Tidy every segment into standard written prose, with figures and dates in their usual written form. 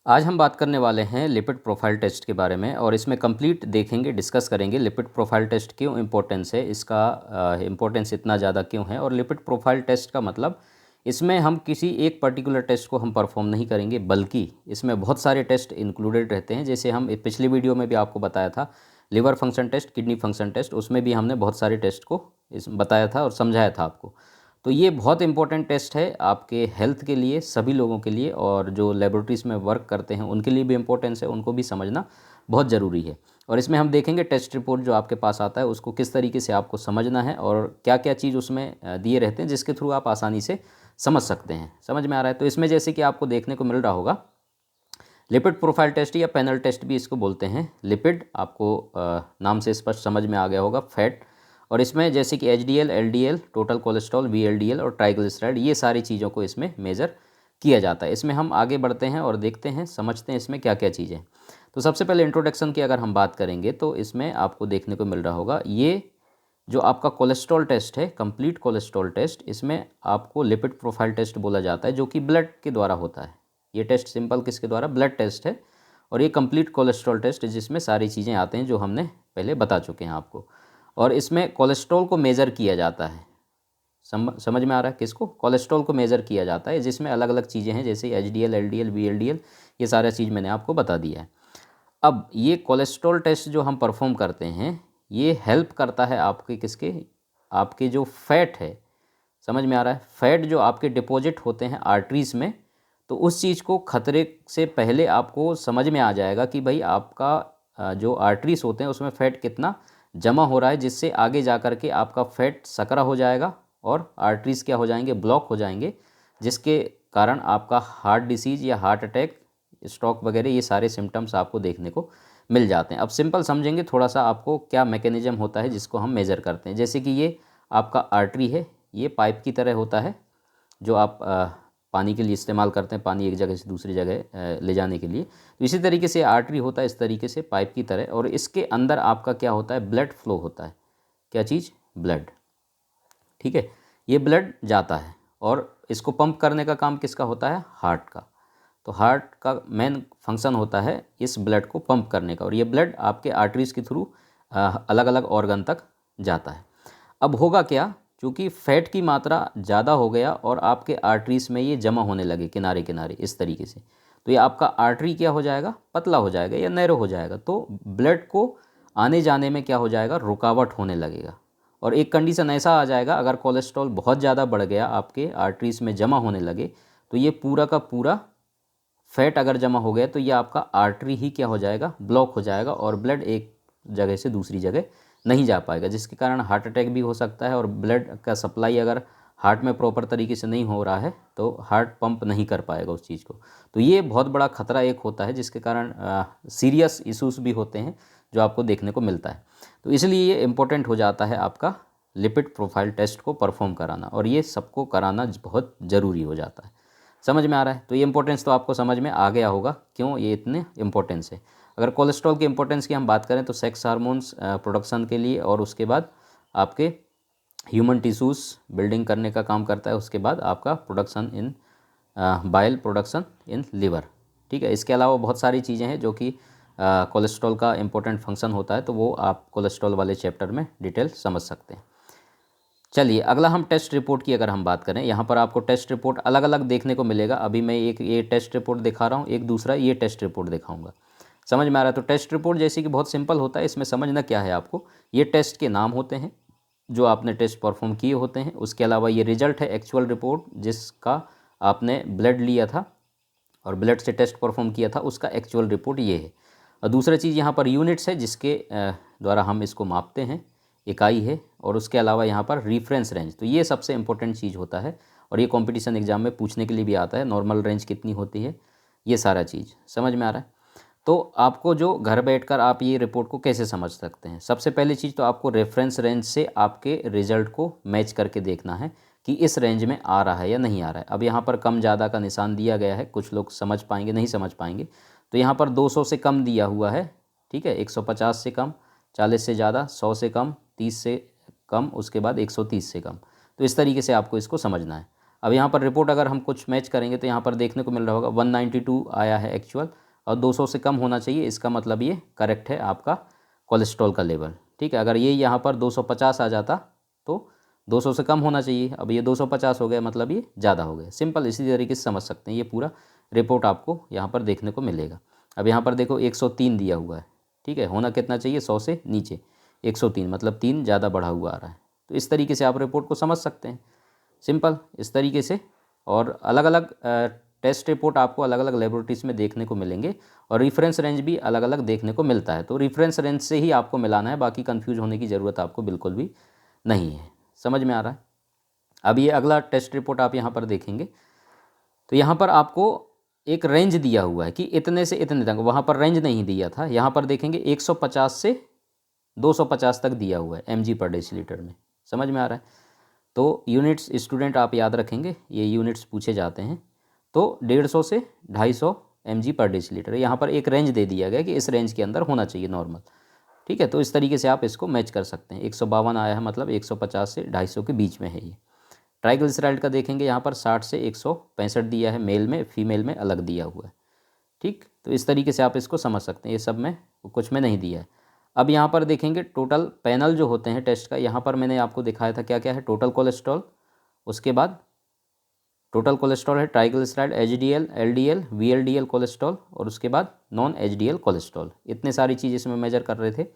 आज हम बात करने वाले हैं लिपिड प्रोफाइल टेस्ट के बारे में और इसमें कंप्लीट देखेंगे, डिस्कस करेंगे लिपिड प्रोफाइल टेस्ट क्यों इम्पोर्टेंस है, इसका इम्पोर्टेंस इतना ज़्यादा क्यों है। और लिपिड प्रोफाइल टेस्ट का मतलब इसमें हम किसी एक पर्टिकुलर टेस्ट को हम परफॉर्म नहीं करेंगे, बल्कि इसमें बहुत सारे टेस्ट इंक्लूडेड रहते हैं। जैसे हम पिछली वीडियो में भी आपको बताया था liver function test, kidney function test, उसमें भी हमने बहुत सारे टेस्ट को बताया था और समझाया था आपको। तो ये बहुत इंपॉर्टेंट टेस्ट है आपके हेल्थ के लिए, सभी लोगों के लिए, और जो लेबोरेटरीज़ में वर्क करते हैं उनके लिए भी इम्पोर्टेंस है, उनको भी समझना बहुत ज़रूरी है। और इसमें हम देखेंगे टेस्ट रिपोर्ट जो आपके पास आता है उसको किस तरीके से आपको समझना है और क्या क्या चीज़ उसमें दिए रहते हैं जिसके थ्रू आप आसानी से समझ सकते हैं। समझ में आ रहा है? तो इसमें जैसे कि आपको देखने को मिल रहा होगा लिपिड प्रोफाइल टेस्ट या पैनल टेस्ट भी इसको बोलते हैं। लिपिड आपको नाम से स्पष्ट समझ में आ गया होगा, फैट, और इसमें जैसे कि HDL, LDL, total cholesterol, VLDL और ट्राइग्लिसराइड, ये सारी चीज़ों को इसमें मेज़र किया जाता है। इसमें हम आगे बढ़ते हैं और देखते हैं, समझते हैं इसमें क्या क्या चीज़ें। तो सबसे पहले इंट्रोडक्शन की अगर हम बात करेंगे तो इसमें आपको देखने को मिल रहा होगा ये जो आपका कोलेस्ट्रॉल टेस्ट है, कंप्लीट कोलेस्ट्रॉल टेस्ट, इसमें आपको लिपिड प्रोफाइल टेस्ट बोला जाता है, जो कि ब्लड के द्वारा होता है। ये टेस्ट सिंपल किसके द्वारा? ब्लड टेस्ट है। और ये कंप्लीट कोलेस्ट्रॉल टेस्ट जिसमें सारी चीज़ें आते हैं जो हमने पहले बता चुके हैं आपको। और इसमें कोलेस्ट्रॉल को मेज़र किया जाता है। समझ में आ रहा है? किसको? कोलेस्ट्रॉल को मेज़र किया जाता है, जिसमें अलग अलग चीज़ें हैं जैसे एचडीएल, एलडीएल, वीएलडीएल, ये सारा चीज़ मैंने आपको बता दिया है। अब ये कोलेस्ट्रॉल टेस्ट जो हम परफॉर्म करते हैं ये हेल्प करता है आपके किसके? आपके जो फैट है, समझ में आ रहा है? फैट जो आपके डिपॉजिट होते हैं आर्टरीज़ में, तो उस चीज़ को खतरे से पहले आपको समझ में आ जाएगा कि भाई आपका जो आर्टरीज़ होते हैं उसमें फ़ैट कितना जमा हो रहा है, जिससे आगे जा कर के आपका फैट सकरा हो जाएगा और आर्टरीज़ क्या हो जाएंगे? ब्लॉक हो जाएंगे, जिसके कारण आपका हार्ट डिसीज़ या हार्ट अटैक, स्ट्रोक वगैरह ये सारे सिम्टम्स आपको देखने को मिल जाते हैं। अब सिंपल समझेंगे थोड़ा सा आपको क्या मैकेनिज़्म होता है जिसको हम मेज़र करते हैं। जैसे कि ये आपका आर्टरी है, ये पाइप की तरह होता है जो आप पानी के लिए इस्तेमाल करते हैं, पानी एक जगह से दूसरी जगह ले जाने के लिए। तो इसी तरीके से आर्टरी होता है, इस तरीके से पाइप की तरह, और इसके अंदर आपका क्या होता है? ब्लड फ्लो होता है। क्या चीज़? ब्लड। ठीक है, ये ब्लड जाता है और इसको पंप करने का काम किसका होता है? हार्ट का। तो हार्ट का मेन फंक्शन होता है इस ब्लड को पंप करने का, और ये ब्लड आपके आर्टरीज़ के थ्रू अलग अलग ऑर्गन तक जाता है। अब होगा क्या? क्योंकि फैट की मात्रा ज़्यादा हो गया और आपके आर्टरीज़ में ये जमा होने लगे किनारे किनारे इस तरीके से, तो ये आपका आर्टरी क्या हो जाएगा? पतला हो जाएगा या नैरो हो जाएगा। तो ब्लड को आने जाने में क्या हो जाएगा? रुकावट होने लगेगा। और एक कंडीशन ऐसा आ जाएगा, अगर कोलेस्ट्रॉल बहुत ज़्यादा बढ़ गया, आपके आर्टरीज़ में जमा होने लगे, तो ये पूरा का पूरा फैट अगर जमा हो गया तो ये आपका आर्टरी ही क्या हो जाएगा? ब्लॉक हो जाएगा और ब्लड एक जगह से दूसरी जगह नहीं जा पाएगा, जिसके कारण हार्ट अटैक भी हो सकता है। और ब्लड का सप्लाई अगर हार्ट में प्रॉपर तरीके से नहीं हो रहा है तो हार्ट पंप नहीं कर पाएगा उस चीज़ को। तो ये बहुत बड़ा खतरा एक होता है, जिसके कारण सीरियस इश्यूज भी होते हैं जो आपको देखने को मिलता है। तो इसलिए ये इम्पोर्टेंट हो जाता है आपका लिपिड प्रोफाइल टेस्ट को परफॉर्म कराना, और ये सबको कराना बहुत ज़रूरी हो जाता है। समझ में आ रहा है? तो ये इंपॉर्टेंस तो आपको समझ में आ गया होगा क्यों ये इतने इंपॉर्टेंस है। अगर कोलेस्ट्रॉल की इंपॉर्टेंस की हम बात करें तो सेक्स हार्मोन्स प्रोडक्शन के लिए, और उसके बाद आपके ह्यूमन टिश्यूज़ बिल्डिंग करने का काम करता है, उसके बाद आपका production in bile production in liver. ठीक है, इसके अलावा बहुत सारी चीज़ें हैं जो कि कोलेस्ट्रॉल का इंपॉर्टेंट फंक्शन होता है, तो वो आप कोलेस्ट्रॉल वाले चैप्टर में डिटेल समझ सकते हैं। चलिए अगला हम टेस्ट रिपोर्ट की अगर हम बात करें, यहाँ पर आपको टेस्ट रिपोर्ट अलग अलग देखने को मिलेगा। अभी मैं एक ये टेस्ट रिपोर्ट दिखा रहा हूँ, एक दूसरा ये टेस्ट रिपोर्ट दिखाऊंगा। समझ में आ रहा है? तो टेस्ट रिपोर्ट जैसे कि बहुत सिंपल होता है, इसमें समझना क्या है आपको, ये टेस्ट के नाम होते हैं जो आपने टेस्ट परफॉर्म किए होते हैं। उसके अलावा ये रिजल्ट है, एक्चुअल रिपोर्ट जिसका आपने ब्लड लिया था और ब्लड से टेस्ट परफॉर्म किया था, उसका एक्चुअल रिपोर्ट ये है। और दूसरा चीज़ यहाँ पर यूनिट्स है जिसके द्वारा हम इसको मापते हैं, इकाई है। और उसके अलावा यहाँ पर रेफरेंस रेंज, तो ये सबसे इंपॉर्टेंट चीज़ होता है और ये कंपटीशन एग्जाम में पूछने के लिए भी आता है। नॉर्मल रेंज कितनी होती है, ये सारा चीज़ समझ में आ रहा है? तो आपको जो घर बैठकर आप ये रिपोर्ट को कैसे समझ सकते हैं, सबसे पहली चीज़ तो आपको रेफरेंस रेंज से आपके रिजल्ट को मैच करके देखना है कि इस रेंज में आ रहा है या नहीं आ रहा है। अब यहाँ पर कम ज़्यादा का निशान दिया गया है, कुछ लोग समझ पाएंगे, नहीं समझ पाएंगे। तो यहाँ पर 200 से कम दिया हुआ है, ठीक है, 150 से कम, 40 से ज़्यादा, 100 से कम, 30 से कम, उसके बाद 130 से कम। तो इस तरीके से आपको इसको समझना है। अब यहाँ पर रिपोर्ट अगर हम कुछ मैच करेंगे तो यहाँ पर देखने को मिल रहा होगा 192 आया है एक्चुअल, और 200 से कम होना चाहिए, इसका मतलब ये करेक्ट है आपका कोलेस्ट्रॉल का लेवल। ठीक है, अगर ये यहाँ पर 250 आ जाता तो 200 से कम होना चाहिए, अब ये 250 हो गया, मतलब ये ज़्यादा हो गया। सिंपल इसी तरीके से समझ सकते हैं, ये पूरा रिपोर्ट आपको यहाँ पर देखने को मिलेगा। अब यहाँ पर देखो 103 दिया हुआ है, ठीक है, होना कितना चाहिए 100 से नीचे, 103 मतलब 3 ज़्यादा बढ़ा हुआ आ रहा है। तो इस तरीके से आप रिपोर्ट को समझ सकते हैं, सिंपल इस तरीके से। और अलग अलग टेस्ट रिपोर्ट आपको अलग अलग लेबोरेटरीज में देखने को मिलेंगे, और रेफरेंस रेंज भी अलग अलग देखने को मिलता है। तो रेफरेंस रेंज से ही आपको मिलाना है, बाकी कंफ्यूज होने की ज़रूरत आपको बिल्कुल भी नहीं है। समझ में आ रहा है? अब ये अगला टेस्ट रिपोर्ट आप यहाँ पर देखेंगे तो यहाँ पर आपको एक रेंज दिया हुआ है कि इतने से इतने तक, वहाँ पर रेंज नहीं दिया था, यहाँ पर देखेंगे 150 से 250 तक दिया हुआ है mg/dL में। समझ में आ रहा है? तो यूनिट्स स्टूडेंट आप याद रखेंगे, ये यूनिट्स पूछे जाते हैं। तो 150 से 250 mg/dL, यहाँ पर एक रेंज दे दिया गया कि इस रेंज के अंदर होना चाहिए नॉर्मल। ठीक है, तो इस तरीके से आप इसको मैच कर सकते हैं। 152 आया है, मतलब 150 से 250 के बीच में है ये। ट्राइग्लिसराइड का देखेंगे यहाँ पर 60 से 165 दिया है, मेल में, फीमेल में अलग दिया हुआ है। ठीक, तो इस तरीके से आप इसको समझ सकते हैं, ये सब में कुछ में नहीं दिया है। अब यहाँ पर देखेंगे टोटल पैनल जो होते हैं टेस्ट का, यहाँ पर मैंने आपको दिखाया था क्या क्या है, टोटल कोलेस्ट्रॉल, उसके बाद टोटल कोलेस्ट्रॉल है, triglyceride, HDL, LDL, VLDL cholesterol, और उसके बाद नॉन एचडीएल कोलेस्ट्रॉल। इतने सारी चीज़ इसमें मेजर कर रहे थे।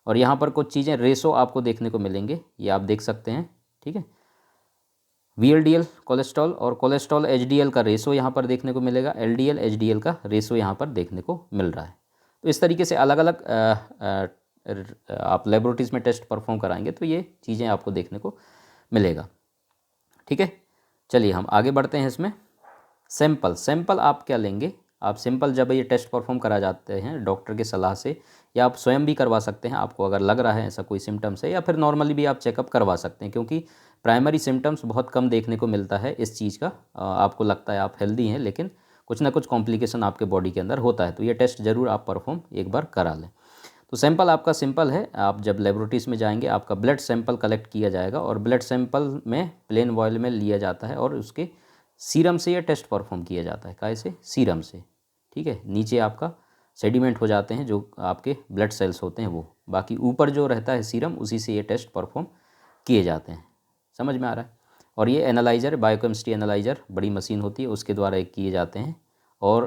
और यहाँ पर कुछ चीज़ें रेशो आपको देखने को मिलेंगे, ये आप देख सकते हैं। ठीक है, वीएलडीएल कोलेस्ट्रॉल और कोलेस्ट्रॉल एचडीएल का रेशो यहाँ पर देखने को मिलेगा, एलडीएल एचडीएल का रेशो यहाँ पर देखने को मिल रहा है। तो इस तरीके से अलग अलग आप लेबोरेटरीज में टेस्ट परफॉर्म कराएंगे तो ये चीज़ें आपको देखने को मिलेगा। ठीक है, चलिए हम आगे बढ़ते हैं इसमें। सैंपल आप क्या लेंगे, आप सिंपल जब ये टेस्ट परफॉर्म करा जाते हैं डॉक्टर की सलाह से, या आप स्वयं भी करवा सकते हैं, आपको अगर लग रहा है ऐसा कोई सिम्टम्स है, या फिर नॉर्मली भी आप चेकअप करवा सकते हैं, क्योंकि प्राइमरी सिम्टम्स बहुत कम देखने को मिलता है इस चीज़ का। आपको लगता है आप हेल्दी हैं, लेकिन कुछ ना कुछ कॉम्प्लिकेशन आपके बॉडी के अंदर होता है, तो ये टेस्ट ज़रूर आप परफॉर्म एक बार करा लें। तो सैंपल आपका सिंपल है, आप जब लेबोरेटरीज में जाएंगे आपका ब्लड सैंपल कलेक्ट किया जाएगा, और ब्लड सैंपल में प्लेन वॉयल में लिया जाता है, और उसके सीरम से ये टेस्ट परफॉर्म किया जाता है। कैसे? सीरम से। ठीक है, नीचे आपका सेडिमेंट हो जाते हैं जो आपके ब्लड सेल्स होते हैं वो, बाकी ऊपर जो रहता है सीरम, उसी से ये टेस्ट परफॉर्म किए जाते हैं। समझ में आ रहा है? और ये एनालाइज़र, बायोकेमिस्ट्री एनालाइज़र, बड़ी मशीन होती है, उसके द्वारा एक किए जाते हैं। और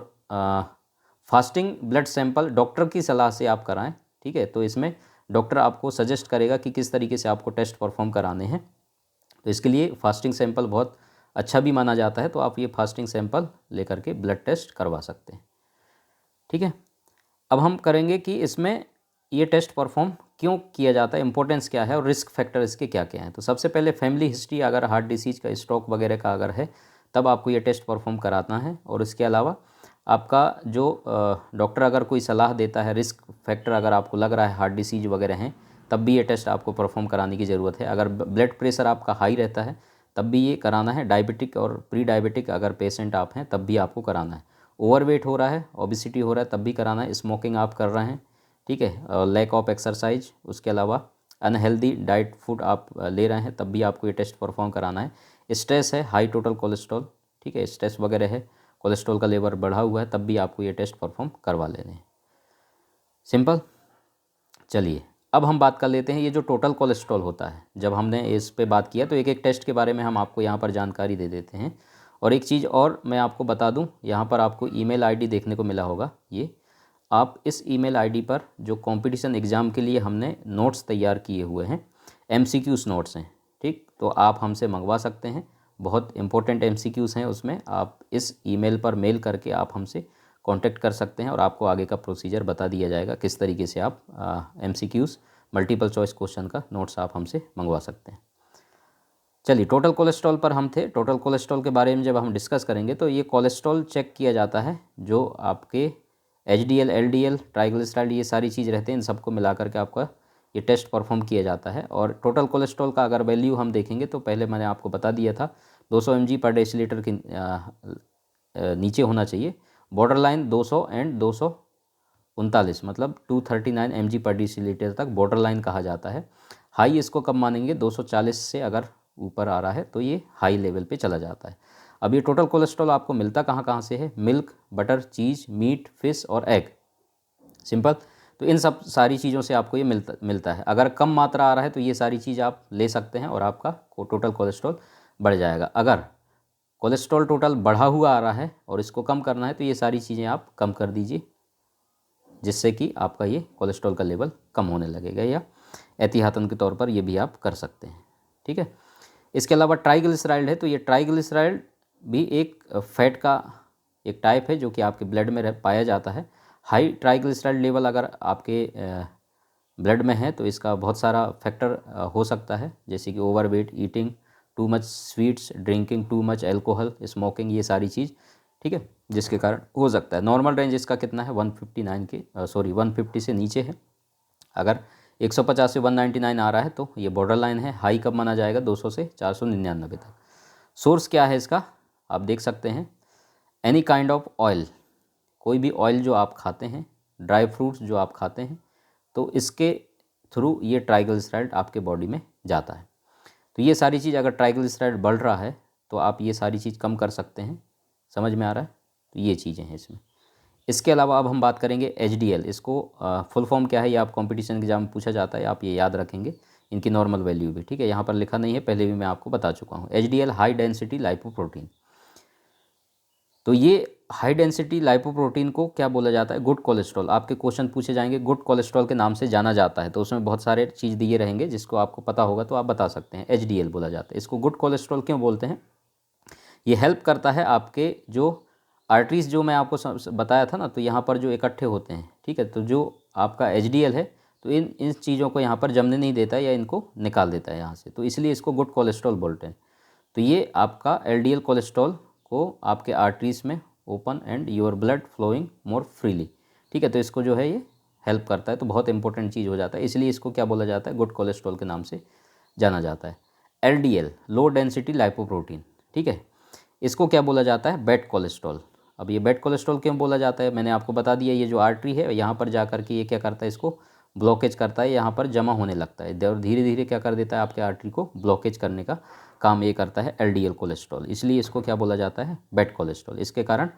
फास्टिंग ब्लड सैंपल डॉक्टर की सलाह से आप कराएं। ठीक है, तो इसमें डॉक्टर आपको सजेस्ट करेगा कि किस तरीके से आपको टेस्ट परफॉर्म कराने हैं, तो इसके लिए फास्टिंग सैंपल बहुत अच्छा भी माना जाता है, तो आप ये फास्टिंग सैंपल लेकर के ब्लड टेस्ट करवा सकते हैं। ठीक है, अब हम करेंगे कि इसमें ये टेस्ट परफॉर्म क्यों किया जाता है, इंपॉर्टेंस क्या है, और रिस्क फैक्टर इसके क्या क्या हैं। तो सबसे पहले फैमिली हिस्ट्री, अगर हार्ट डिसीज़ का, स्ट्रोक वगैरह का अगर है, तब आपको ये टेस्ट परफॉर्म कराना है। और इसके अलावा आपका जो डॉक्टर अगर कोई सलाह देता है, रिस्क फैक्टर अगर आपको लग रहा है हार्ट डिसीज़ वगैरह हैं, तब भी ये टेस्ट आपको परफॉर्म कराने की ज़रूरत है। अगर ब्लड प्रेशर आपका हाई रहता है तब भी ये कराना है। डायबिटिक और प्री डायबिटिक अगर पेशेंट आप हैं तब भी आपको कराना है। ओवरवेट हो रहा है, ओबिसिटी हो रहा है, तब भी कराना है। स्मोकिंग आप कर रहे हैं, ठीक है, और लैक ऑफ एक्सरसाइज, उसके अलावा अनहेल्दी डाइट फूड आप ले रहे हैं, तब भी आपको ये टेस्ट परफॉर्म कराना है। स्ट्रेस है, हाई टोटल कोलेस्ट्रॉल, ठीक है, स्ट्रेस वगैरह है, कोलेस्ट्रॉल का लेवल बढ़ा हुआ है, तब भी आपको ये टेस्ट परफॉर्म करवा लेने हैं। सिंपल। चलिए अब हम बात कर लेते हैं ये जो टोटल कोलेस्ट्रॉल होता है। जब हमने इस पे बात किया तो एक एक टेस्ट के बारे में हम आपको यहाँ पर जानकारी दे देते हैं। और एक चीज़ और मैं आपको बता दूँ, यहाँ पर आपको ईमेल आईडी देखने को मिला होगा, ये आप इस ईमेल आईडी पर जो कंपटीशन एग्ज़ाम के लिए हमने नोट्स तैयार किए हुए हैं, MCQs नोट्स हैं, ठीक, तो आप हमसे मंगवा सकते हैं। बहुत इंपॉर्टेंट MCQs हैं उसमें, आप इस ईमेल पर मेल करके आप हमसे कांटेक्ट कर सकते हैं, और आपको आगे का प्रोसीजर बता दिया जाएगा किस तरीके से आप MCQs मल्टीपल चॉइस क्वेश्चन का नोट्स आप हमसे मंगवा सकते हैं। चलिए टोटल कोलेस्ट्रॉल पर हम थे। टोटल कोलेस्ट्रॉल के बारे में जब हम डिस्कस करेंगे तो ये कोलेस्ट्रॉल चेक किया जाता है, जो आपके HDL, LDL, ट्राइग्लिसराइड, ये सारी चीज़ रहते हैं, इन सबको मिला करके आपका ये टेस्ट परफॉर्म किया जाता है। और टोटल कोलेस्ट्रॉल का अगर वैल्यू हम देखेंगे तो पहले मैंने आपको बता दिया था 200 mg/dL के नीचे होना चाहिए। बॉर्डर लाइन 200 एंड 239, मतलब 239 mg/dL तक बॉर्डर लाइन कहा जाता है। हाई इसको कब मानेंगे, 240 से अगर ऊपर आ रहा है तो ये हाई लेवल पे चला जाता है। अब ये टोटल कोलेस्ट्रॉल आपको मिलता कहाँ कहाँ से है? मिल्क, बटर, चीज़, मीट, फिश और एग। सिंपल। तो इन सब सारी चीज़ों से आपको ये मिलता है। अगर कम मात्रा आ रहा है तो ये सारी चीज़ आप ले सकते हैं और आपका टोटल कोलेस्ट्रॉल बढ़ जाएगा। अगर कोलेस्ट्रॉल टोटल बढ़ा हुआ आ रहा है और इसको कम करना है तो ये सारी चीज़ें आप कम कर दीजिए, जिससे कि आपका ये कोलेस्ट्रॉल का लेवल कम होने लगेगा, या एहतियातन के तौर पर ये भी आप कर सकते हैं। ठीक है। इसके अलावा ट्राइग्लिसराइड है, तो ये ट्राइग्लिसराइड भी एक फैट का एक टाइप है जो कि आपके ब्लड में पाया जाता है। हाई ट्राइग्लिसराइड लेवल अगर आपके ब्लड में है तो इसका बहुत सारा फैक्टर हो सकता है, जैसे कि overweight, eating too much sweets, drinking too much alcohol, smoking, ये सारी चीज़। ठीक है, जिसके कारण हो सकता है। नॉर्मल रेंज इसका कितना है? 150 से नीचे है। अगर 150 से 199 आ रहा है तो ये बॉर्डर लाइन है। हाई कब माना जाएगा? 200 से 499 तक। सोर्स क्या है इसका? आप देख सकते हैं, एनी काइंड ऑफ ऑयल, कोई भी ऑयल जो आप खाते हैं, ड्राई फ्रूट्स जो आप खाते हैं, तो इसके थ्रू ये ट्राइग्लिसराइड आपके बॉडी में जाता है। तो ये सारी चीज़, अगर ट्राइग्लिसराइड बढ़ रहा है तो आप ये सारी चीज़ कम कर सकते हैं। समझ में आ रहा है? तो ये चीज़ें हैं इसमें। इसके अलावा अब हम बात करेंगे HDL। इसको फुल फॉर्म क्या है, ये आप कंपटीशन एग्जाम में पूछा जाता है, आप ये याद रखेंगे, इनकी नॉर्मल वैल्यू भी। ठीक है, यहाँ पर लिखा नहीं है, पहले भी मैं आपको बता चुका हूँ। HDL high density lipoprotein. तो ये हाई डेंसिटी लाइपोप्रोटीन को क्या बोला जाता है? Good cholesterol. आपके क्वेश्चन पूछे जाएंगे, गुड कोलेस्ट्रॉल के नाम से जाना जाता है, तो उसमें बहुत सारे चीज़ दिए रहेंगे, जिसको आपको पता होगा तो आप बता सकते हैं। HDL बोला जाता है इसको। गुड कोलेस्ट्रॉल क्यों बोलते हैं? ये हेल्प करता है आपके जो आर्टरीज, जो मैं आपको बताया था ना, तो यहाँ पर जो इकट्ठे होते हैं, ठीक है, तो जो आपका HDL है तो इन चीज़ों को यहाँ पर जमने नहीं देता है या इनको निकाल देता है यहाँ से, तो इसलिए इसको गुड कोलेस्ट्रॉल बोलते हैं। तो ये आपका LDL कोलेस्ट्रॉल को आपके आर्टरीज में open and your blood flowing more freely. ठीक है, तो इसको जो है ये हेल्प करता है, तो बहुत इंपॉर्टेंट चीज़ हो जाता है, इसलिए इसको क्या बोला जाता है? गुड कोलेस्ट्रॉल के नाम से जाना जाता है। LDL low density lipoprotein. ठीक है, इसको क्या बोला जाता है? Bad cholesterol. अब ये बैड कोलेस्ट्रॉल क्यों बोला जाता है, मैंने आपको बता दिया। ये जो आर्टरी है यहाँ पर जा कर के ये क्या करता है? इसको ब्लॉकेज करता है, यहाँ पर जमा होने लगता है और धीरे धीरे क्या कर देता है? आपके आर्टरी को ब्लॉकेज करने का काम ये करता है LDL कोलेस्ट्रॉल, इसलिए इसको क्या बोला जाता है? Bad cholesterol. इसके कारण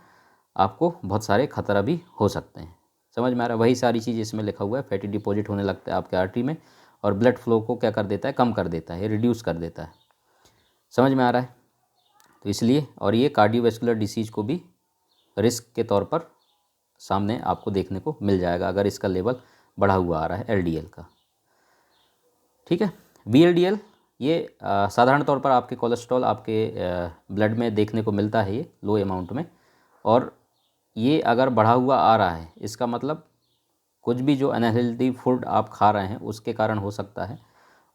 आपको बहुत सारे खतरा भी हो सकते हैं। समझ में आ रहा है? वही सारी चीज़ इसमें लिखा हुआ है। फैटी डिपॉजिट होने लगता है आपके आर्टरी में और ब्लड फ्लो को क्या कर देता है? कम कर देता है, रिड्यूस कर देता है। समझ में आ रहा है? तो इसलिए, और ये कार्डियोवैस्कुलर डिसीज़ को भी रिस्क के तौर पर सामने आपको देखने को मिल जाएगा अगर इसका लेवल बढ़ा हुआ आ रहा है LDL का। ठीक है। VLDL ये साधारण तौर पर आपके कोलेस्ट्रॉल आपके ब्लड में देखने को मिलता है, ये लो अमाउंट में, और ये अगर बढ़ा हुआ आ रहा है इसका मतलब कुछ भी जो अनहेल्दी फूड आप खा रहे हैं उसके कारण हो सकता है।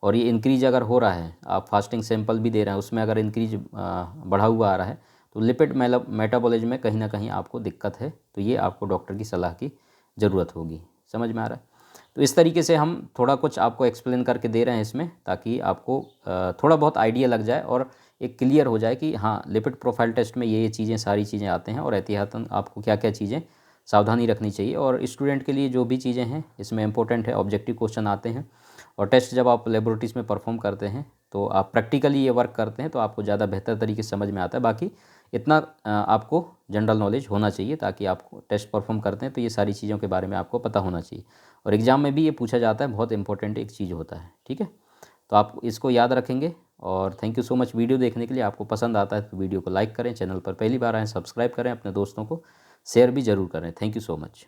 और ये इंक्रीज अगर हो रहा है, आप फास्टिंग सैंपल भी दे रहे हैं, उसमें अगर इंक्रीज बढ़ा हुआ आ रहा है तो लिपिड मेटाबॉलिज्म में कहीं ना कहीं आपको दिक्कत है, तो ये आपको डॉक्टर की सलाह की ज़रूरत होगी। समझ में आ रहा है? तो इस तरीके से हम थोड़ा कुछ आपको एक्सप्लेन करके दे रहे हैं इसमें, ताकि आपको थोड़ा बहुत आइडिया लग जाए और एक क्लियर हो जाए कि हाँ, लिपिड प्रोफाइल टेस्ट में ये चीज़ें सारी चीज़ें आते हैं और एहतियातन आपको क्या क्या चीज़ें सावधानी रखनी चाहिए। और स्टूडेंट के लिए जो भी चीज़ें हैं इसमें इंपॉर्टेंट है, ऑब्जेक्टिव क्वेश्चन आते हैं, और टेस्ट जब आप लेबोरेटरीज में परफॉर्म करते हैं तो आप प्रैक्टिकली ये वर्क करते हैं तो आपको ज़्यादा बेहतर तरीके से समझ में आता है। बाकी इतना आपको जनरल नॉलेज होना चाहिए, ताकि आपको टेस्ट परफॉर्म करते हैं तो ये सारी चीज़ों के बारे में आपको पता होना चाहिए। और एग्ज़ाम में भी ये पूछा जाता है, बहुत इंपॉर्टेंट एक चीज़ होता है। ठीक है, तो आप इसको याद रखेंगे। और thank you so much video देखने के लिए। आपको पसंद आता है तो वीडियो को लाइक करें, चैनल पर पहली बार आएँ सब्सक्राइब करें, अपने दोस्तों को शेयर भी ज़रूर करें। Thank you so much.